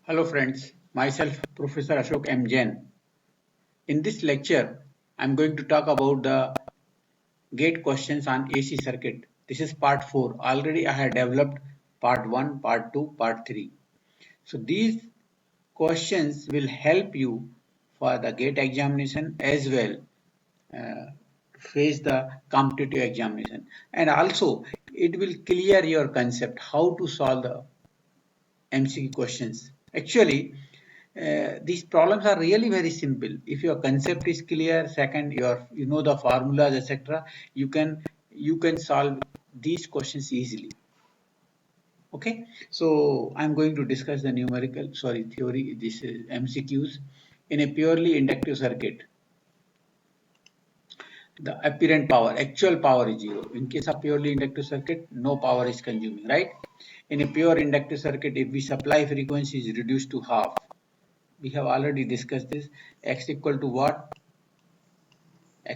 Hello friends, myself Professor Ashok M. Jain. In this lecture, I am going to talk about the gate questions on AC circuit. This is part 4. Already I had developed part 1, part 2, part 3. So these questions will help you for the gate examination as well uh, face the competitive examination, and also it will clear your concept how to solve the MCQ questions. Actually, these problems are really very simple. If your concept is clear, second, you know the formulas, etc., you can solve these questions easily. Okay, so I'm going to discuss the theory. This is MCQs in a purely inductive circuit. The apparent power, actual power is zero. In case of purely inductive circuit, no power is consuming, right? In a pure inductive circuit, if we supply frequency is reduced to half, we have already discussed this. X equal to what?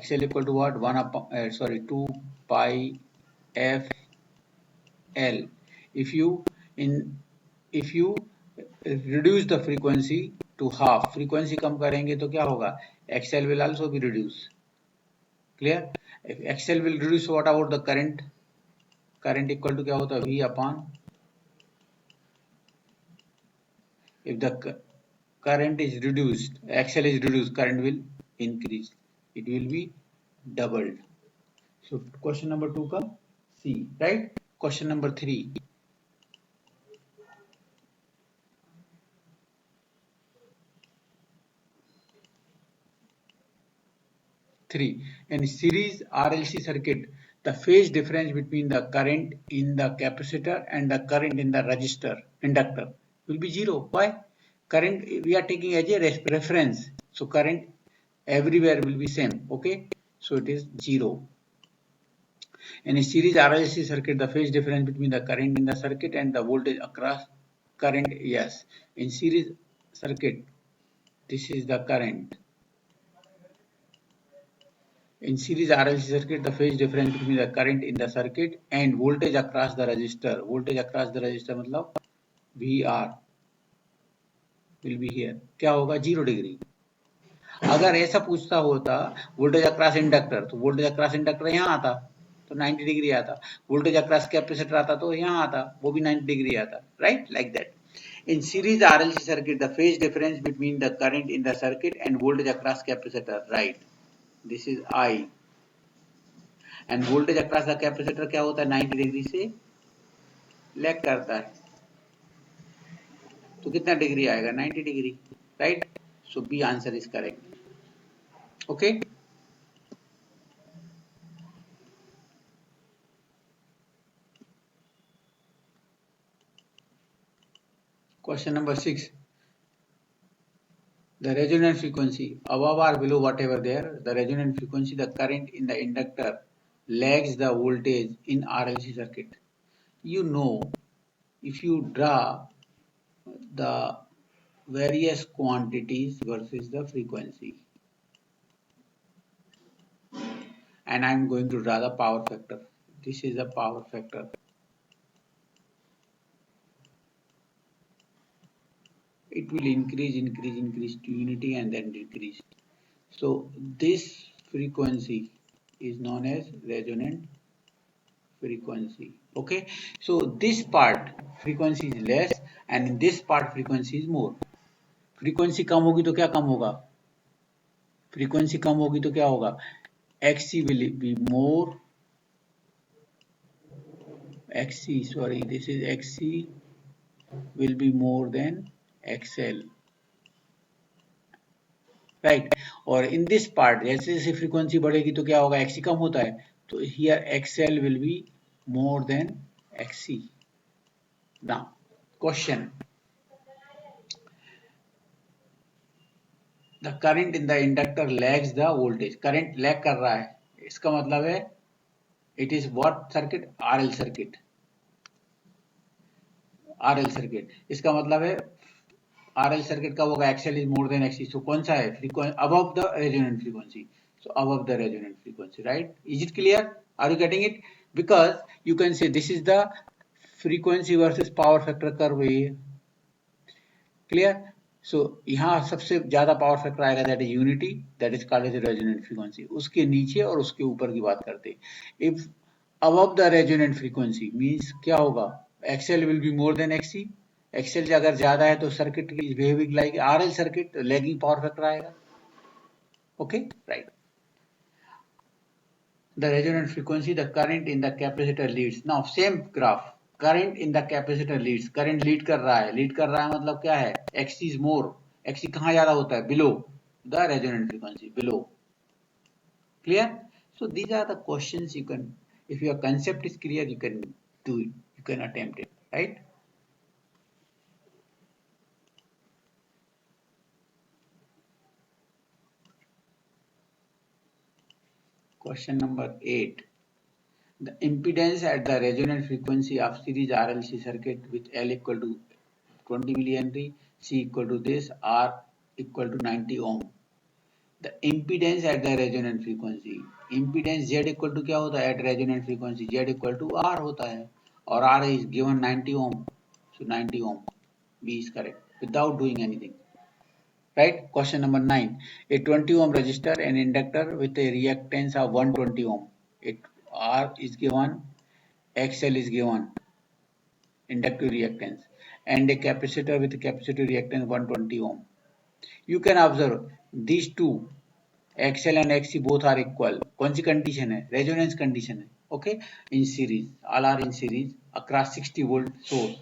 XL equal to what? 2 pi f L. If you in if you reduce the frequency to half, frequency कम करेंगे तो क्या होगा? XL will also be reduced. Clear? If XL will reduce, what about the current? Current equal to क्या होता है? V upon, if the current is reduced, XL is reduced, current will increase. It will be doubled. So question number 2 का C, right? Question number 3. In series RLC circuit, the phase difference between the current in the capacitor and the current in the inductor will be zero. Why? Current we are taking as a reference, so current everywhere will be same. Okay, so it is zero. In a series RLC circuit, the phase difference between the current in the circuit and the voltage across current, yes. In series circuit, this is the current. In series RLC circuit, the phase difference between the current in the circuit and voltage across the resistor. Voltage across the resistor मतलब VR will be here. क्या होगा? 0 degree. अगर ऐसा पूछता होता voltage across inductor, तो voltage across inductor यहाँ आता तो 90 डिग्री आता. वोल्टेज अक्रॉस कैपेसिटर आता तो यहाँ आता, वो भी 90 डिग्री आता. Right, like that. In series RLC circuit, the phase difference between the current in the circuit and voltage across capacitor, right? This is I. And voltage across the capacitor क्या होता है? 90 डिग्री से lag करता है, तो कितना degree आएगा? 90 degree, right? So B answer is correct. Okay, question number 6. The resonant frequency above or below whatever there, the resonant frequency, the current in the inductor lags the voltage in RLC circuit. You know, if you draw the various quantities versus the frequency, and I'm going to draw the power factor. This is the power factor. It will increase to unity and then decrease. So this frequency is known as resonant frequency. Okay, so this part frequency is less and in this part frequency is more. Frequency कम होगी तो क्या कम होगा? Frequency कम होगी तो क्या होगा? XC will be more. This is XC will be more than XL. Right, और in this part जैसे जैसे फ्रीक्वेंसी बढ़ेगी तो क्या होगा? एक्सी कम होता है, तो here XL will be more than XC. Now question, the current in the inductor lags the voltage. Current lag कर रहा है, इसका मतलब है it is what circuit? RL circuit. RL circuit, इसका मतलब है RL सर्किट का होगा XL is more than XC. So कौन सा है? Frequency above the resonant frequency. So above the resonant frequency, right? Is it clear? Are you getting it? Because you can say this is the frequency versus power factor curve. Clear. So यहाँ सबसे ज्यादा power factor आएगा, that is unity, that is called as resonant frequency. उसके नीचे और उसके ऊपर की बात करते हैं। If above the resonant frequency means क्या होगा, XL will be more than XC. XL अगर ज्यादा है तो circuit is behaving like RL circuit, lagging power factor आएगा। Okay, right. The resonant frequency, the current in the capacitor leads. Now same graph, current in the capacitor leads, current lead कर रहा है, lead कर रहा है मतलब क्या है, Xc is more, Xc कहाँ ज्यादा होता है, below the resonant frequency, below. Clear? So these are the questions you can, if your concept is clear, you can do it, you can attempt it, right? Question number 8. The impedance at the resonant frequency of series RLC circuit with L equal to 20 millihenry, C equal to this, R equal to 90 ohm. The impedance at the resonant frequency. Impedance Z equal to क्या होता है at resonant frequency? Z equal to R होता है और R is given 90 ohm. So 90 ohm. B is correct without doing anything. Right? Question number 9. A 20 ohm resistor and inductor with a reactance of 120 ohm. It R is given, XL is given, inductive reactance, and a capacitor with a capacitive reactance 120 ohm. You can observe these two, XL and XC, both are equal. कौन सी condition है? Resonance condition है. Okay, in series, all are in series across 60 volt source.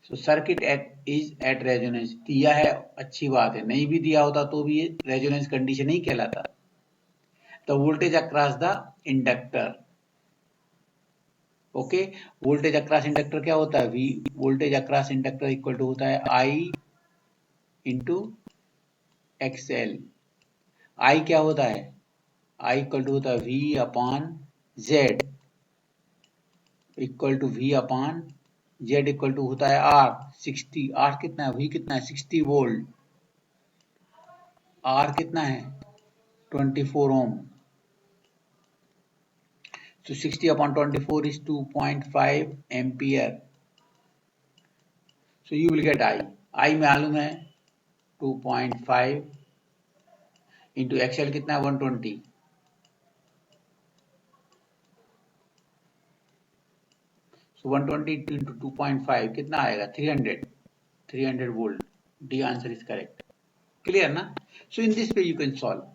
So circuit is at resonance. दिया है अच्छी बात है, नहीं भी दिया होता तो भी ये resonance condition ही कहलाता. The voltage across the inductor. ओके, वोल्टेज अक्रॉस इंडक्टर क्या होता है, V, voltage across inductor equal to होता है आई इंटू एक्सएल। आई क्या होता है, आई इक्वल टू होता है V upon Z, equal to V upon Z, equal to होता है आर 60। आर कितना है, वी कितना है 60 वोल्ट, आर कितना है 24 ओम। So 60 upon 24 is 2.5 ampere. So you will get I. I मालूम है 2.5 इंटू एक्सएल कितना है 120। So 120 into 2.5 कितना आएगा 300 volt. D answer is correct. Clear ना? So in this way you can solve.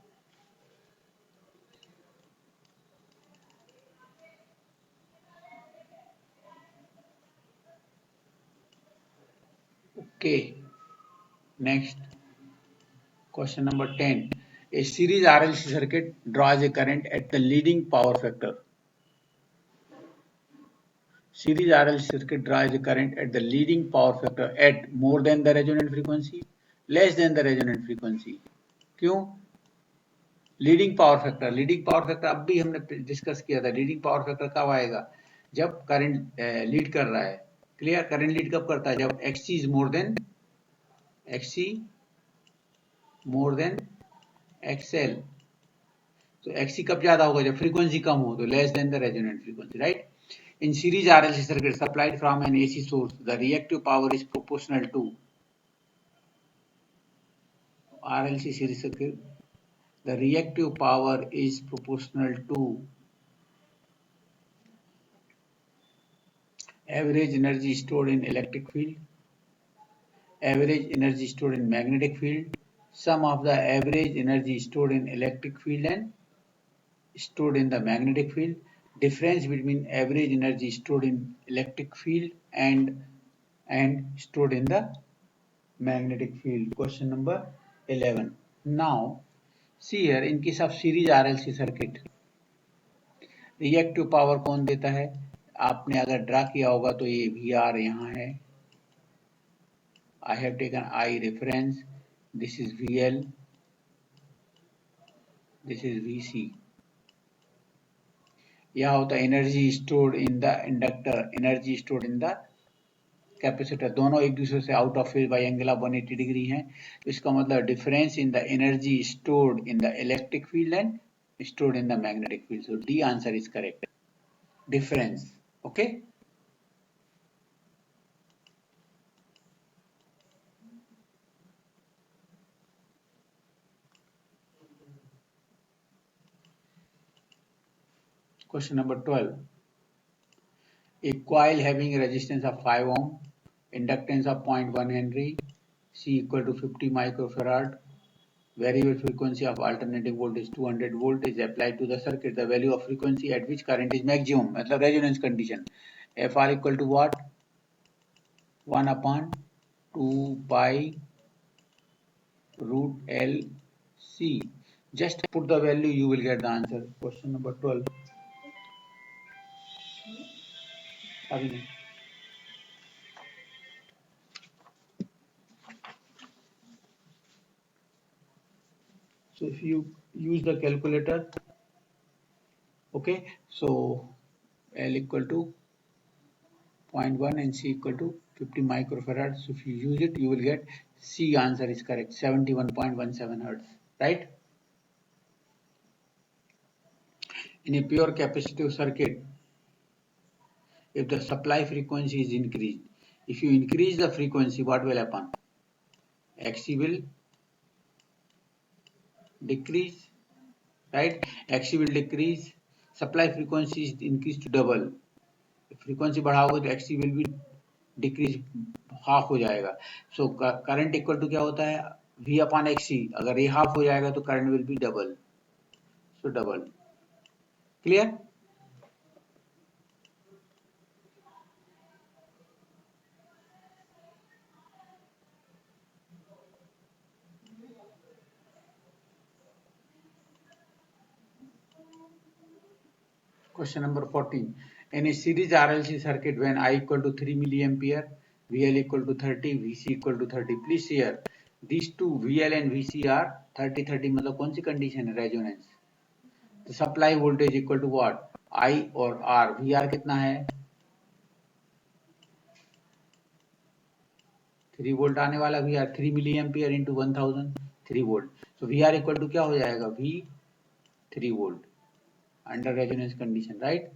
Okay. Next question number 10. A series RLC circuit draws a current at the leading power factor. Series RLC circuit draws a current at the leading power factor at more than the resonant frequency, less than the resonant frequency. क्यों? Leading power factor, leading power factor अब भी हमने discuss किया था। Leading power factor कब आएगा, जब current lead कर रहा है। क्लियर, करंट लीड कब करता है, जब XC is more than XL. तो एक्सी कब ज्यादा होगा, जब फ्रीक्वेंसी कम हो, तो less than the resonant frequency, right. In series RLC circuit supplied from an AC source, the reactive power is proportional to RLC series circuit. The reactive power is proportional to average energy stored in electric field, average energy stored in magnetic field, sum of the average energy stored in electric field and stored in the magnetic field, difference between average energy stored in electric field and stored in the magnetic field. Question number 11. Now see here, in case of series RLC circuit, reactive power कौन देता है, आपने अगर draw किया होगा तो ये we R यहाँ है, I have taken I reference, this is V L, this is V C. यह होता है energy stored in the inductor, energy stored in the capacitor, दोनों एक दूसरे से out of phase by angle of 180 degree हैं। तो इसका मतलब difference in the energy stored in the electric field and stored in the magnetic field. So D answer is correct. Difference. Okay. Question number 12. A coil having a resistance of 5 ohm, inductance of 0.1 Henry, C equal to 50 microfarad, variable frequency of alternating voltage 200 volt is applied to the circuit. The value of frequency at which current is maximum, मतलब resonance condition. Fr equal to what? 1 upon 2 pi root L C. Just put the value, you will get the answer. Question number 12. So if you use the calculator, okay, so L equal to 0.1 and C equal to 50 microfarad. So if you use it, you will get C answer is correct, 71.17 hertz, right? In a pure capacitive circuit, if the supply frequency is increased, if you increase the frequency, what will happen? Xc will decrease, right? Xc will decrease, supply frequency is increased to double. Frequency बढ़ाओगे तो Xc will be decrease, half हो जाएगा. So current equal to क्या होता है? V upon Xc. अगर ये half हो जाएगा तो current will be double. So double. Clear? Question number 14. In a series RLC circuit, when I equal to 3 milliampere, VL equal to 30, VC equal to 30. Please here, these two VL and VC are 30-30. मतलब कौन सी condition है? Resonance. तो supply voltage equal to what? I और R. VR कितना है? 3 volt आने वाला VR, 3 milliampere into 1000, 3 volt. So VR equal to क्या हो जाएगा? V 3 volt under resonance condition, right?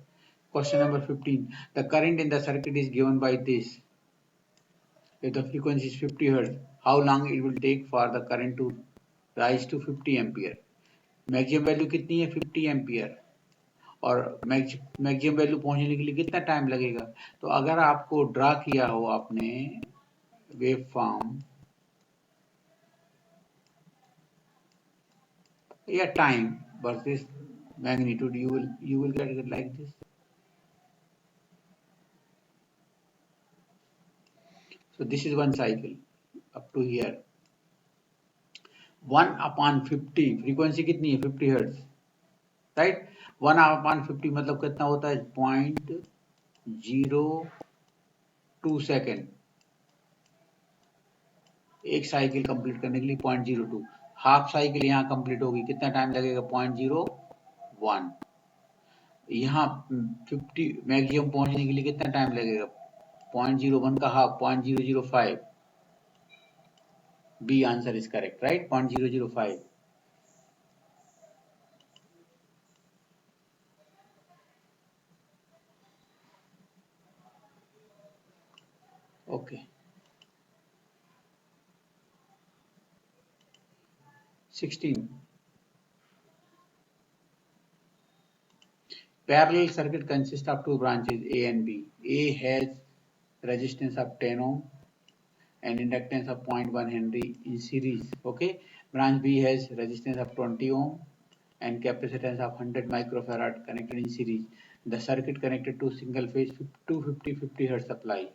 Question number 15. The current in the circuit is given by this. If the frequency is 50 Hz, how long it will take for the current to rise to 50 ampere? Maximum value कितनी है? 50 ampere. और maximum value पहुंचने के लिए कितना time लगेगा? तो अगर आपको ड्रा किया हो आपने वेव फॉर्म या time versus magnitude, you will get it like this. So this is one cycle up to here. 1 upon 50 frequency कितनी है? 50 हर्ट्ज, राइट? 1 upon 50 मतलब कितना होता है? 0.02 सेकेंड. एक साइकिल कंप्लीट करने के लिए 0.02. हाफ साइकिल यहाँ कंप्लीट होगी, कितना टाइम लगेगा? 0.01. यहाँ 50 मैक्सिमम पहुंचने के लिए कितना टाइम लगेगा? 0.01 का half 0.005. B answer is correct, right? 0.005. Okay. 16. Parallel circuit consists of two branches A and B. A has resistance of 10 ohm and inductance of 0.1 Henry in series. Okay. Branch B has resistance of 20 ohm and capacitance of 100 microfarad connected in series. The circuit connected to single phase 250 Hz supply.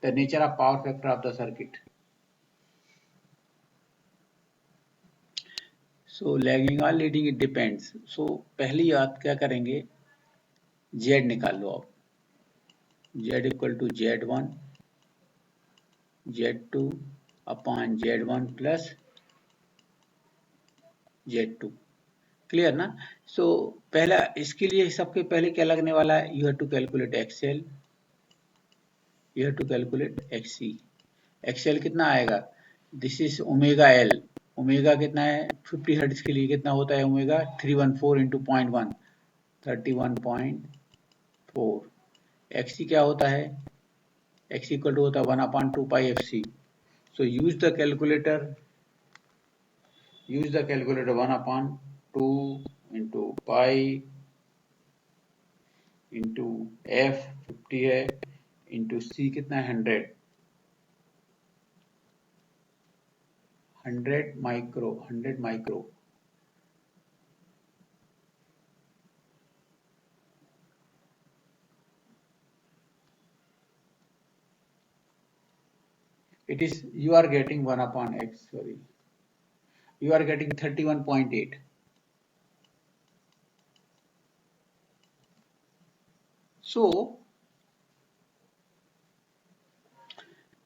The nature of power factor of the circuit. So lagging or leading, it depends. So पहली बात क्या करेंगे? Z निकाल लो आप. Z equal to Z1 Z2 upon Z1 plus Z2. Clear ना? सो पहला इसके लिए सबके पहले क्या लगने वाला है? You have to calculate XL, you have to calculate XC. XL कितना आएगा? This is omega L. Omega कितना है? 50 हर्ट्ज के लिए कितना होता है ओमेगा? 314 इंटू 0.1, 31.4. XC क्या होता है? X इक्वल टू होता है 1/2 पाई FC. So use the calculator 1/2 into pi into F 50 है इंटू C कितना है 100 micro it is you are getting 1 upon x, sorry, you are getting 31.8. So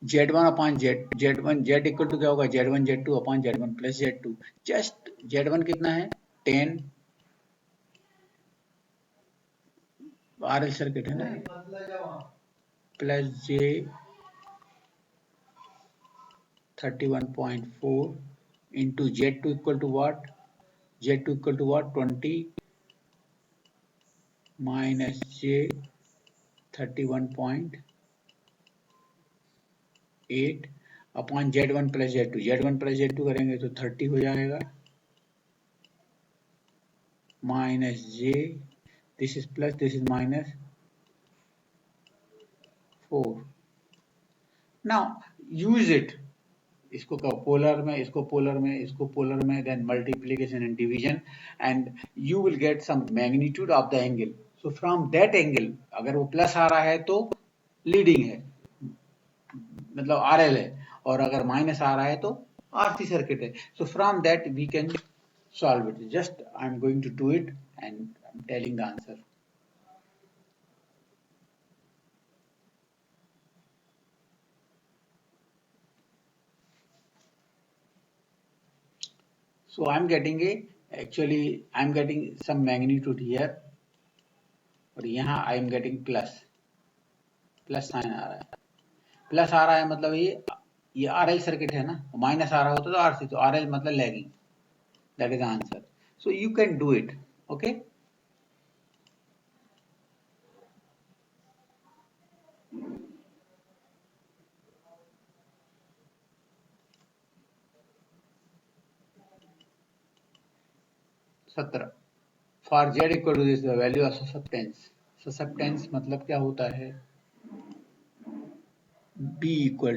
z1 upon z1 z equal to क्या होगा z1 z2 upon z1 plus z2. Just z1 कितना है 10 RL circuit है ना plus j 31.4 into z2 equal to what? z2 equal to what? 20 minus j 31.8 upon z1 plus z2 करेंगे तो 30 हो जाएगा minus j this is plus this is minus 4. Now use it, इसको polar में इसको polar में इसको पोलर में then multiplication and division and you will get some magnitude of the angle. So from that angle अगर वो plus आ रहा है तो लीडिंग है मतलब आरएल है और अगर माइनस आ रहा है तो आरसी सर्किट है. So from that we can solve it. Just I'm going to do it and I'm telling the answer. So I'm getting I'm getting some magnitude here और यहाँ I am getting plus sign आ रहा है. Plus आ रहा है मतलब ये RL circuit है ना, माइनस आ रहा होता तो आरसी, तो आरएल मतलब lagging. That is the answer. So you can do it. Okay. सत्रह. For Z equal to this the value of susceptance. Susceptance मतलब क्या होता है बी इक्वल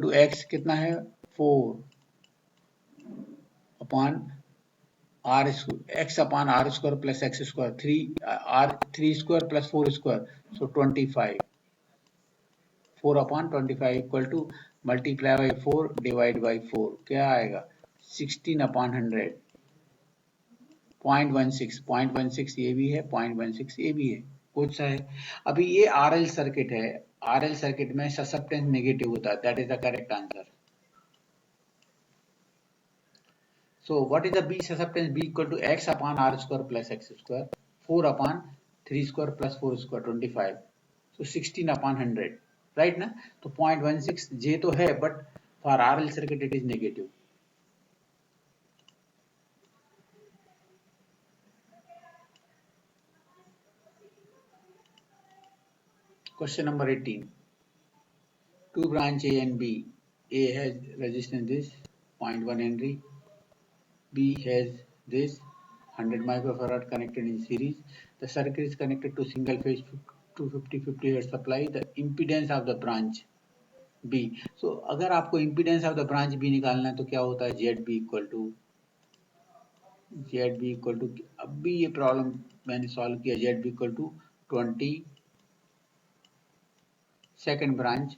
टू एक्स कितना है 4 upon R square X upon R square plus X square 3 square plus 4 square so 25 4 upon 25 equal to multiply by 4 divide by 4 क्या आएगा 16 upon 100. 0.16 ये भी है 0.16 ये भी है कुछ सा है. अभी ये आरएल सर्किट है. आरएल सर्किट में ससेप्टेंस नेगेटिव होता है. That is the correct answer. So what is the B susceptance? B equal to x upon r square plus x square, 4 upon 3 square plus 4 square 25. So 16 upon 100, right ना? तो 0.16 J तो है but for RL circuit it is negative. Question number 18. Two branch A and B. A has resistance this 0.1 Henry. B has this 100 microfarad connected in series. The circuit is connected to single phase 250 Hz supply. The impedance of the branch B. So अगर आपको impedance of the branch B निकालना है तो क्या होता है ZB equal to अब भी ये प्रॉब्लम मैंने सॉल्व किया. ZB equal to 20 second branch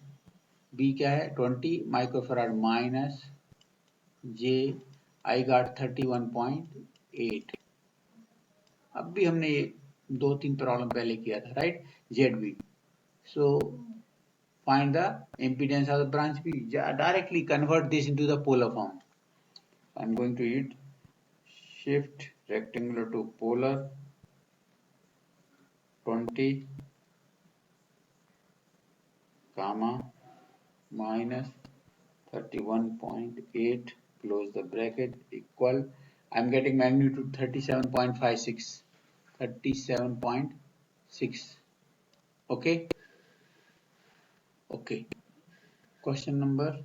B क्या है 20 microfarad minus J I got 31.8. अब भी हमने ये 2-3 प्रॉब्लम पहले किया था right. ZB. So find the impedance of the branch B. Directly convert this into the polar form. I'm going to use shift rectangular to polar 20 comma minus 31.8 close the bracket equal I'm getting magnitude 37.56 37.6. okay. Question number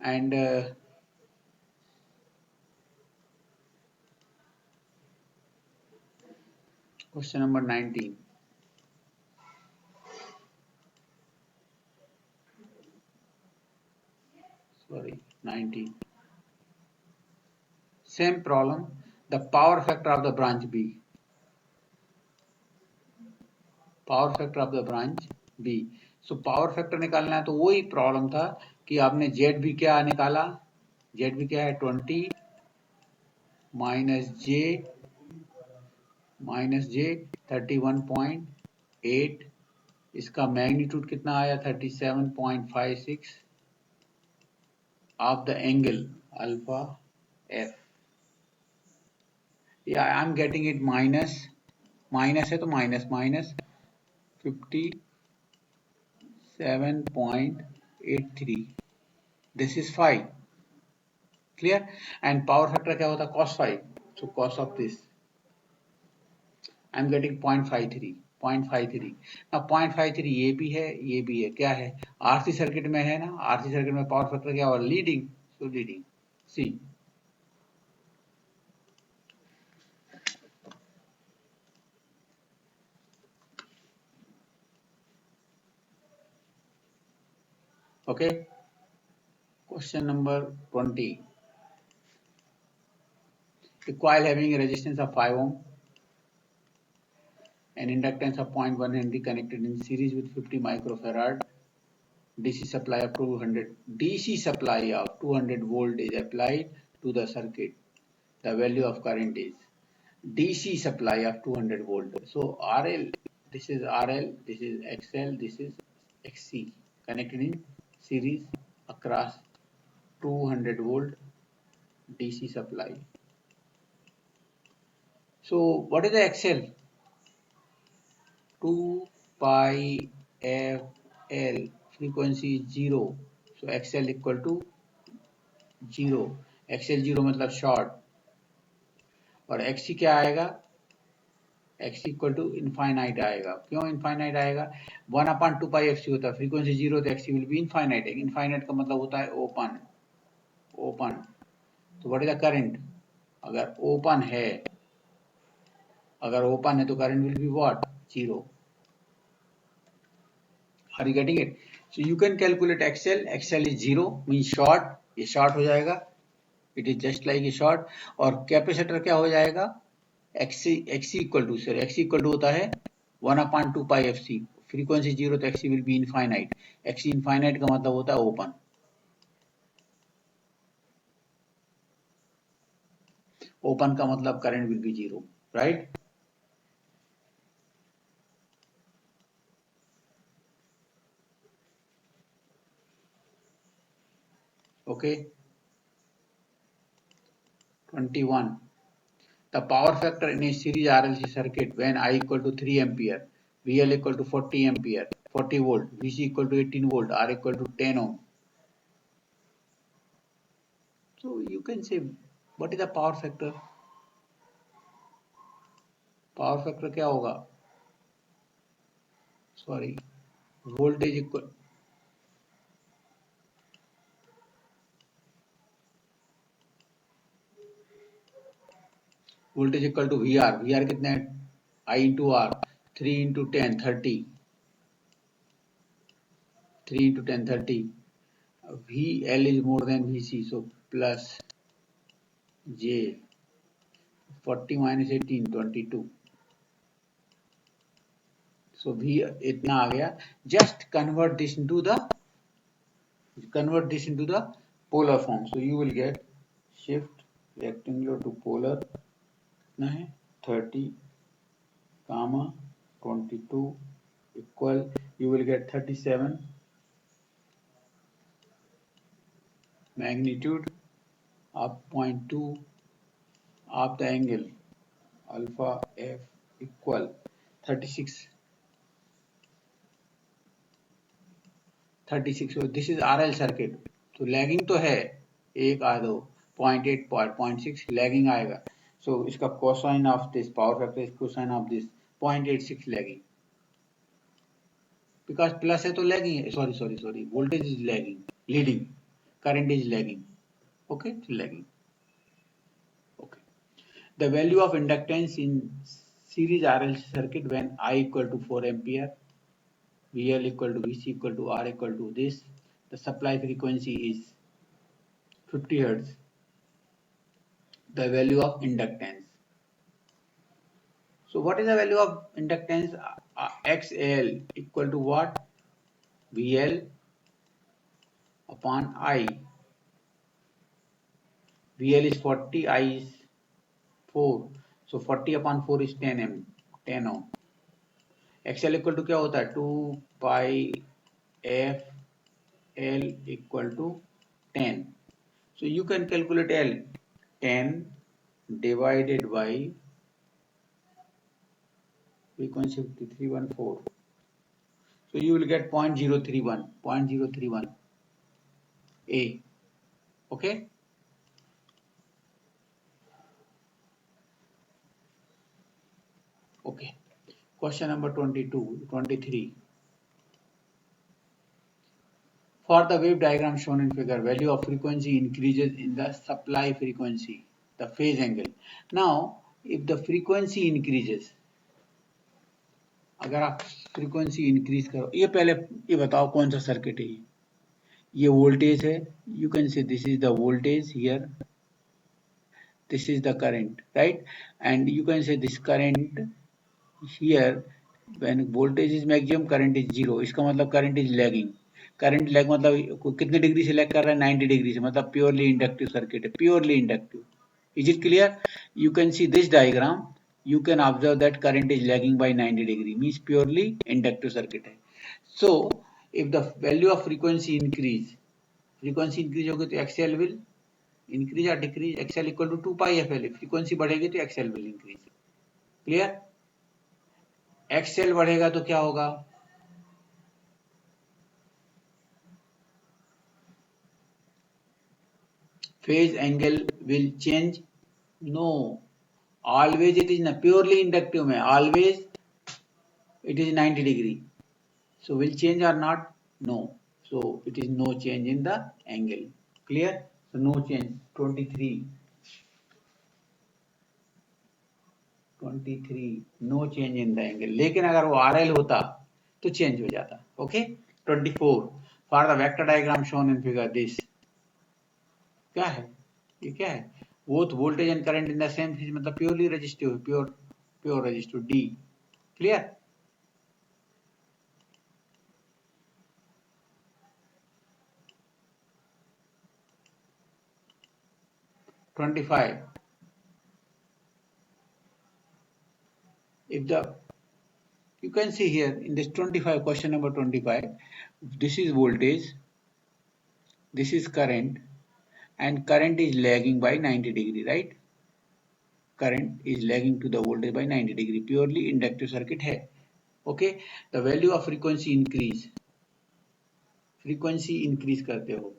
and Question number 19. Sorry, 19. Same problem. The power factor of the branch B. Power factor of the branch B. So power factor निकालना है तो वही problem था कि आपने Z भी क्या निकाला. जेड भी क्या है 20 माइनस जे 31.8. इसका मैग्नीट्यूड कितना आया 37.56 of the angle alpha F. या I am getting it minus है तो minus 57.83. This is 5. Clear? And power factor क्या होता है cos 5. So cos of this I am getting 0.53. Now 0.53 ये भी है क्या है RC सर्किट में है ना. RC सर्किट में पावर फैक्टर क्या होगा leading. So leading C. Okay. Question number 20. A coil having a resistance of 5 ohm and inductance of 0.1 Henry connected in series with 50 microfarad. DC supply of 200 volt is applied to the circuit. The value of current is DC supply of 200 volt. So RL, this is XL, this is XC connected in series across 200 volt DC supply. So what is the XL? 2 pi FL, frequency is 0. So XL equal to 0. XL 0 मतलब short. और XC क्या आएगा XC equal to infinite आएगा. क्यों infinite आएगा 1/2 पाई FC होता है. Frequency 0 तो XC will be infinite. Infinite का मतलब होता है ओपन. तो व्हाट इज द करंट. अगर ओपन है तो current will be what 0. Are you getting it. So you can calculate XL is 0 mean short. ये शॉर्ट हो जाएगा. It is just like a short. और कैपेसिटर क्या हो जाएगा XC इक्वल टू होता है 1/2 पाई FC. फ्रीक्वेंसी 0 तो XC will be infinite. XC infinite का मतलब होता है ओपन. ओपन का मतलब current will B 0. Right. Okay. 21. The power factor in a series RLC circuit when I equal to 3 ampere, VL equal to 40 volt, VC equal to 18 volt, R equal to 10 ohm. So you can say what is the power factor. Power factor क्या होगा sorry voltage equal to VR कितने I into R 3 into 10 30. 3 into 10 30. VL is more than VC, so plus J 40 minus 18 22. So V इतना आ गया. Just convert this into the polar form. So you will get shift rectangular to polar कितना है 30 comma 22 equal you will get 37 magnitude of 0.2 of the angle alpha F equal 36. So this is RL circuit. तो lagging तो है 1 आधो 0.8 0.6 lagging आएगा. So इसका cosine of this power factor is cosine of this 0.86 lagging. Because plus है तो lagging है. Sorry voltage is lagging, leading, current is lagging. Okay, lagging. Okay. The value of inductance in series RLC circuit when I equal to 4 ampere, VL equal to VC equal to R equal to this. The supply frequency is 50 Hertz. The value of inductance. So what is the value of inductance? XL equal to what? VL upon I. VL is 40, I is 4. So 40 upon 4 is 10 ohm. XL equal to क्या होता है? 2 pi F L equal to 10. So you can calculate L. 10 divided by frequency 5314. So you will get 0.031 A. Okay. Okay. Question number 23. For the wave diagram shown in figure, value of frequency increases in the supply frequency, the phase angle. Now, if the frequency increases, अगर आप frequency increase करो, ये पहले ये बताओ कौन सा circuit है ये वोल्टेज है. You can say this is the voltage here. This is the current, right? And you can say this current here, when voltage is maximum, current is 0. इसका मतलब current is lagging. Current lag मतलब कितने degree से lag कर रहा है? 90 degree से. मतलब प्योरली इंडक्टिव सर्किट है, purely inductive. Is it clear? You can see this diagram, you can observe that current is lagging by 90 degree, means purely inductive circuit है. So if the value of frequency increase होगी तो XL will increase or decrease. XL equal to 2 pi FL. frequency बढ़ेगी तो XL will increase. clear? XL बढ़ेगा तो क्या होगा? Phase angle will change? No. Always it is not. Purely inductive में always it is 90 degree. So will change or not? No. So it is no change in the angle. Clear? So no change. 23. No change in the angle. लेकिन अगर वो RL होता तो change हो जाता. Okay? 24. For the vector diagram shown in figure, this क्या है? ये क्या है? Both voltage and current in the same phase, मतलब purely resistive, pure resistive. D. Clear? If the, you can see here in this 25, question number 25, this is voltage, this is current, and current is lagging by 90 degree, right? Current is lagging to the voltage by 90 degree. Purely inductive circuit है. Okay? The value of frequency increase. Frequency increase करते हो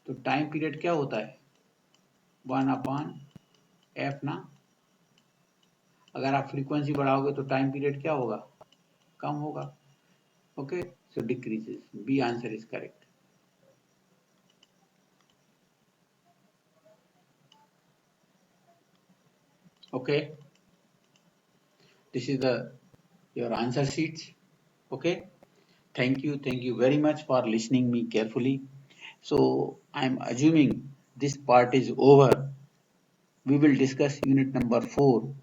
तो time period क्या होता है? 1/f ना. अगर आप फ्रीक्वेंसी बढ़ाओगे तो टाइम पीरियड क्या होगा? कम होगा. Okay, so decreases. B answer is correct. Okay, this is your answer sheets. Okay, thank you very much for listening me carefully. So I am assuming this part is over. We will discuss unit number 4,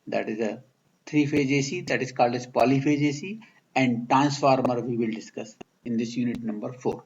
that is a 3-phase AC, that is called as polyphase AC, and transformer we will discuss in this unit number 4.